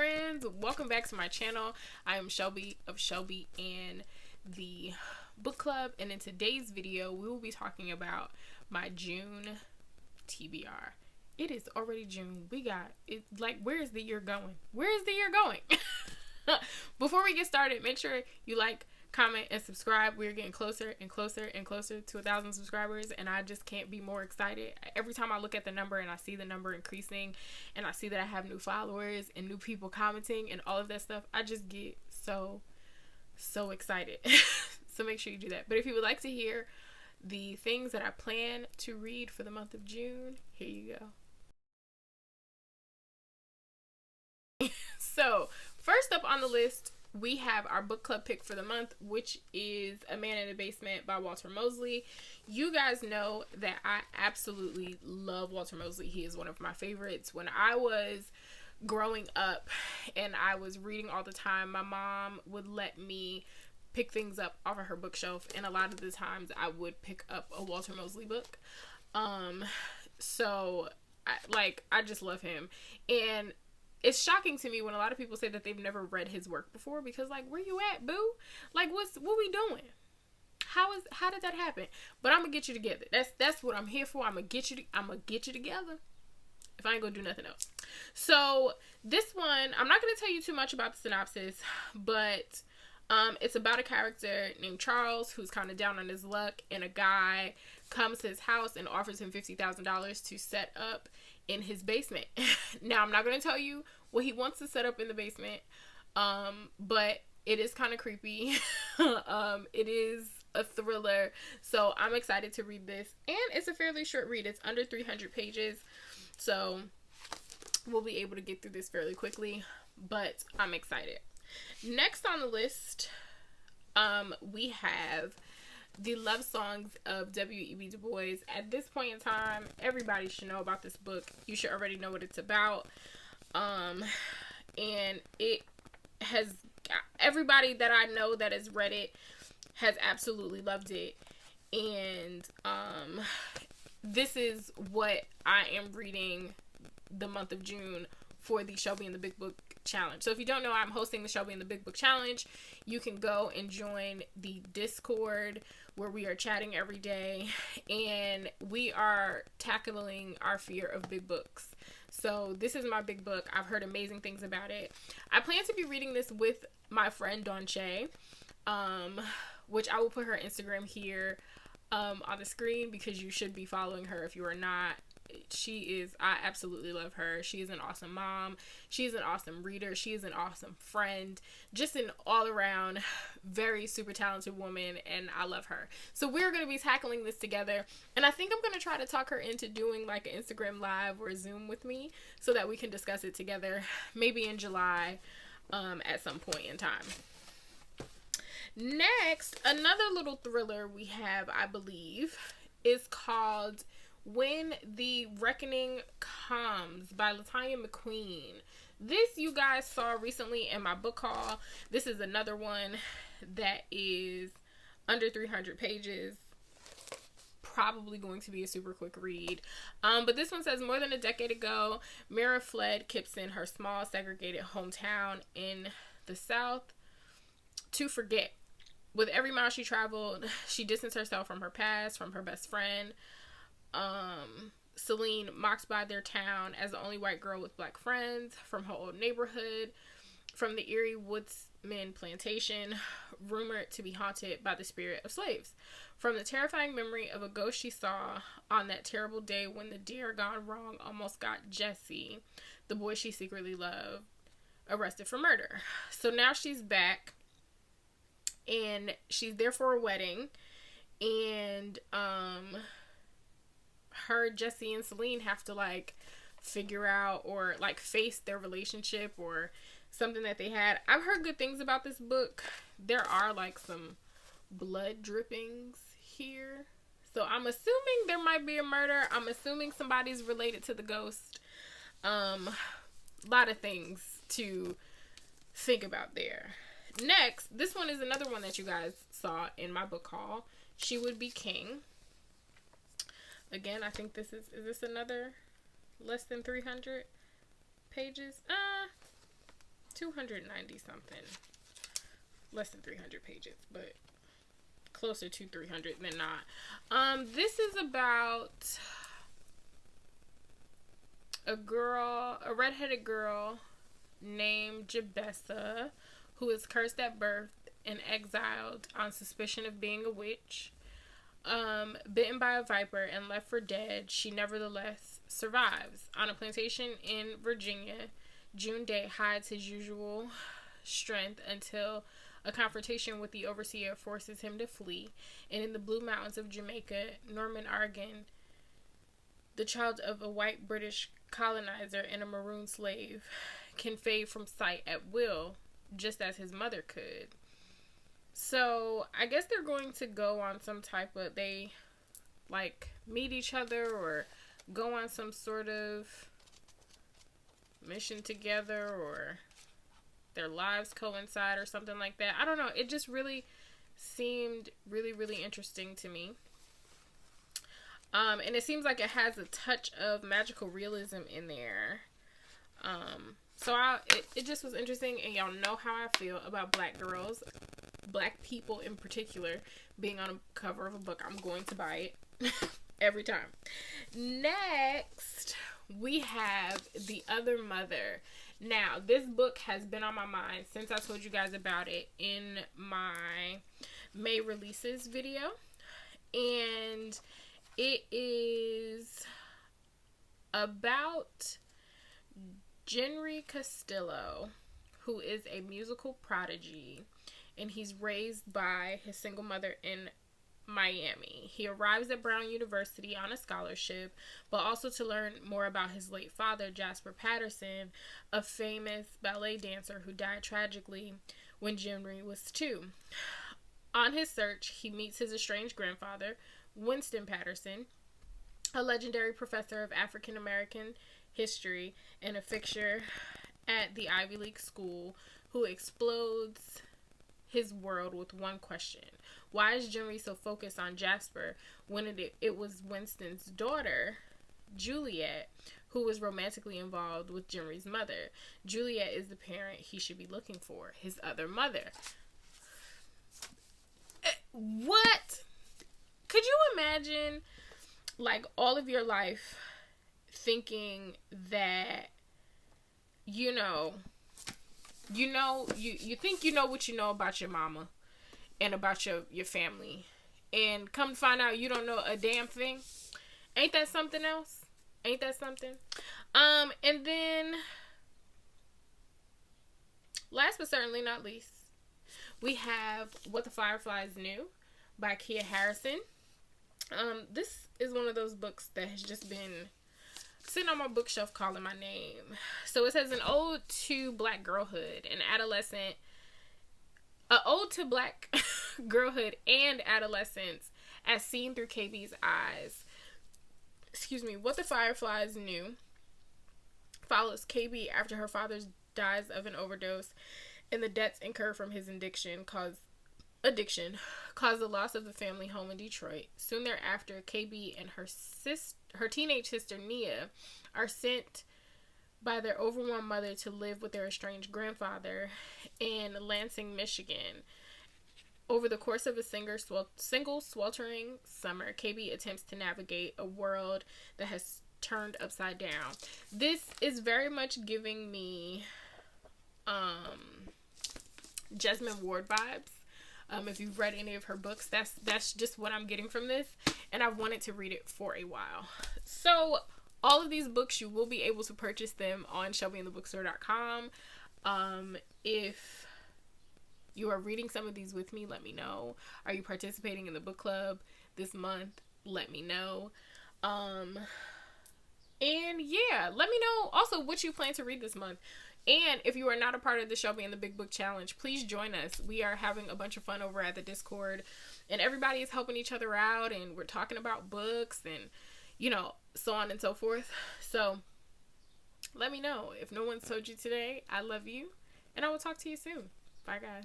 friends, welcome back to my channel. I am Shelby of Shelby and the book club, and in today's video we will be talking about my June TBR. It is already June. We got it. Like, where is the year going? Where is the year going? Before we get started, make sure you like, comment, and subscribe. We're getting closer and closer and closer to 1,000 subscribers, and I just can't be more excited. Every time I look at the number and I see the number increasing and I see that I have new followers and new people commenting and all of that stuff, I just get so excited. So make sure you do that. But if you would like to hear the things that I plan to read for the month of June, here you go. So first up on the list, we have our book club pick for the month, which is A Man in the Basement by Walter Mosley. You guys know that I absolutely love Walter Mosley. He is one of my favorites. When I was growing up and I was reading all the time, my mom would let me pick things up off of her bookshelf, and a lot of the times I would pick up a Walter Mosley book. So I just love him, and it's shocking to me when a lot of people say that they've never read his work before, because, like, where you at, boo? Like, what we doing? How did that happen? But I'm gonna get you together. That's what I'm here for. I'm gonna get you together. If I ain't gonna do nothing else. So this one, I'm not gonna tell you too much about the synopsis, but it's about a character named Charles who's kind of down on his luck, and a guy comes to his house and offers him $50,000 to set up in his basement. Now, I'm not going to tell you what he wants to set up in the basement, but it is kind of creepy. It is a thriller, so I'm excited to read this, and it's a fairly short read. It's under 300 pages, so we'll be able to get through this fairly quickly, but I'm excited. Next on the list, we have The Love Songs of W.E.B. Du Bois. At this point in time, everybody should know about this book. You should already know what it's about. And it has, everybody that I know that has read it has absolutely loved it. And this is what I am reading the month of June for the Shelby and the Big Book Challenge. So if you don't know, I'm hosting the Shelby and the Big Book Challenge. You can go and join the Discord where we are chatting every day, and we are tackling our fear of big books. So this is my big book. I've heard amazing things about it. I plan to be reading this with my friend Dawn Shay, which I will put her Instagram here on the screen, because you should be following her if you are not. I absolutely love her. She is an awesome mom. She is an awesome reader. She is an awesome friend. Just an all-around, very super talented woman, and I love her. So we're going to be tackling this together, and I think I'm going to try to talk her into doing like an Instagram Live or Zoom with me so that we can discuss it together, maybe in July at some point in time. Next, another little thriller we have, I believe, is called When the Reckoning Comes by Latanya McQueen. This you guys saw recently in my book haul. This is another one that is under 300 pages. Probably going to be a super quick read. But this one says, more than a decade ago, Mira fled Kipson, her small segregated hometown in the South, to forget. With every mile she traveled, she distanced herself from her past, from her best friend, Celine, mocked by their town as the only white girl with black friends, from her old neighborhood, from the eerie woodsman plantation, rumored to be haunted by the spirit of slaves, from the terrifying memory of a ghost she saw on that terrible day when the deer gone wrong almost got Jesse, the boy she secretly loved, arrested for murder. So now she's back, and she's there for a wedding, and her, Jesse, and Celine have to like figure out or like face their relationship or something that they had. I've heard good things about this book. There are like some blood drippings here, so I'm assuming there might be a murder. I'm assuming somebody's related to the ghost. A lot of things to think about there. Next, this one is another one that you guys saw in my book haul, She Would Be King. Again, I think this is this another less than 300 pages? 290 something. Less than 300 pages, but closer to 300 than not. This is about a redheaded girl named Jabessa, who is cursed at birth and exiled on suspicion of being a witch. Bitten by a viper and left for dead, she nevertheless survives. On a plantation in Virginia, June Day hides his usual strength until a confrontation with the overseer forces him to flee. And in the Blue Mountains of Jamaica, Norman Argan, the child of a white British colonizer and a maroon slave, can fade from sight at will, just as his mother could. So, I guess they're going to go on some type of, they, like, meet each other or go on some sort of mission together, or their lives coincide or something like that. I don't know. It just really seemed really, really interesting to me. And it seems like it has a touch of magical realism in there. So it just was interesting, and y'all know how I feel about black girls, black people in particular, being on a cover of a book. I'm going to buy it every time. Next, we have The Other Mother. Now, this book has been on my mind since I told you guys about it in my May releases video. And it is about Henry Castillo, who is a musical prodigy, and he's raised by his single mother in Miami. He arrives at Brown University on a scholarship, but also to learn more about his late father, Jasper Patterson, a famous ballet dancer who died tragically when Henry was 2. On his search, he meets his estranged grandfather, Winston Patterson, a legendary professor of African American history and a fixture at the Ivy League school, who explodes his world with one question. Why is Henry so focused on Jasper when it was Winston's daughter, Juliet, who was romantically involved with Henry's mother? Juliet is the parent he should be looking for, his other mother. What? Could you imagine, like, all of your life thinking that, you think you know what you know about your mama and about your family, and come to find out you don't know a damn thing? Ain't that something else? Ain't that something? And then, last but certainly not least, we have What the Fireflies Knew by Kia Harrison. This is one of those books that has just been sitting on my bookshelf calling my name. So it says an ode to black girlhood and adolescent, an ode to black girlhood and adolescence as seen through KB's eyes. What the Fireflies Knew follows KB after her father dies of an overdose, and the debts incurred from his addiction caused the loss of the family home in Detroit. Soon thereafter, KB and her teenage sister Nia are sent by their overwhelmed mother to live with their estranged grandfather in Lansing, Michigan. Over the course of a single sweltering summer, KB attempts to navigate a world that has turned upside down. This is very much giving me Jesmyn Ward vibes. If you've read any of her books, that's just what I'm getting from this, and I've wanted to read it for a while. So all of these books, you will be able to purchase them on shelbyandthebookstore.com. If you are reading some of these with me, let me know. Are you participating in the book club this month? Let me know. And yeah, let me know also what you plan to read this month. And if you are not a part of the Shelby and the Big Book Challenge, please join us. We are having a bunch of fun over at the Discord, and everybody is helping each other out, and we're talking about books and, so on and so forth. So let me know. If no one's told you today, I love you, and I will talk to you soon. Bye, guys.